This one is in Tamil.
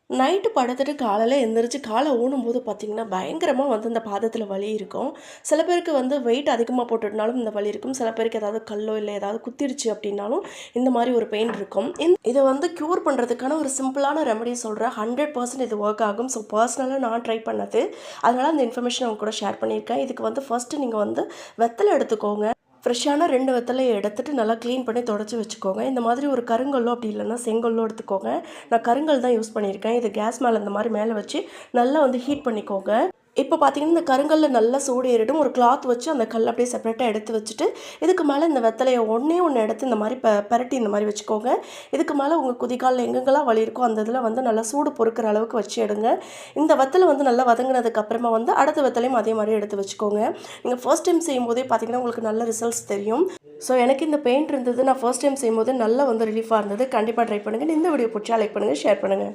நைட்டு படுத்துட்டு காலையில எந்திரிச்சு காலை ஊனும்போது பார்த்தீங்கன்னா, பயங்கரமா வந்து இந்த பாதத்தில வலி இருக்கும். சில பேருக்கு வந்து வெயிட் அதிகமா போட்டுட்டனாலும் இந்த வலி இருக்கும். சில பேருக்கு ஏதாவது கல்லோ, இல்ல ஏதாவது குத்திருச்சு அப்டின்னாலும், இந்த மாரி ஒரு பெயின் இருக்கும். இத வந்து க்யூர் பண்றதுக்கான ஒரு சிம்பிளான ரெமெடி சொல்றேன். 100% இது ஒர்க் ஆகும். ஸோ பர்சனலா நான் ட்ரை பண்ணது. அதனால அந்த இன்ஃபர்மேஷன் உங்க கூட ஷேர் பண்ணியிருக்கேன். இதுக்கு வந்து ஃபர்ஸ்ட்டு நீங்க வந்து வெத்தல எடுத்துக்கோங்க. ஃப்ரெஷ்ஷான 2 வெத்தலைய எடுத்துட்டு நல்லா க்ளீன் பண்ணி தொடச்சு வச்சுக்கோங்க. இந்த மாதிரி ஒரு கருங்கல்லோ அப்படி இல்லன்னா செங்கல்லோ எடுத்துக்கோங்க. நான் கருங்கல் தான் யூஸ் பண்ணியிருக்கேன். இது கேஸ் மேல இந்த மாரி மேல வச்சு நல்லா வந்து ஹீட் பண்ணிக்கோங்க. இப்போ பார்த்தீங்கன்னா, இந்த கருங்கல்ல நல்லா சூடு ஏறிடும். ஒரு கிளாத் வச்சு அந்த கல்ல அப்படியே செப்பரேட்டா எடுத்து வச்சுட்டு, இதுக்கு மேல இந்த வெத்தலைய ஒண்ணே ஒண்ணு எடுத்து இந்த மாரி பெரட்டி இந்த மாரி வச்சுக்கோங்க. இதுக்கு மேல உங்க குதிகால்ல எங்கெங்கெல்லாம் வலி இருக்கோ, அந்த இதில வந்து நல்லா சூடு பொறுக்கிற அளவுக்கு வச்சு எடுங்க. இந்த வெத்தல வந்து நல்லா வதங்குனதுக்கு அப்புறமா வந்து அடுத்த வெத்தலையும் அதே மாரி எடுத்து வச்சுக்கோங்க. நீங்க ஃபர்ஸ்ட் டைம் செய்யும்போதே பார்த்தீங்கன்னா, உங்களுக்கு நல்ல ரிசல்ட்ஸ் தெரியும். ஸோ எனக்கு இந்த பெயின் இருந்தது. நான் ஃபர்ஸ்ட் டைம் செய்யும்போது நல்லா வந்து ரிலீஃபா இருந்தது. கண்டிப்பா ட்ரை பண்ணுங்க. இந்த வீடியோ புடிச்சா லைக் பண்ணுங்க, ஷேர் பண்ணுங்க.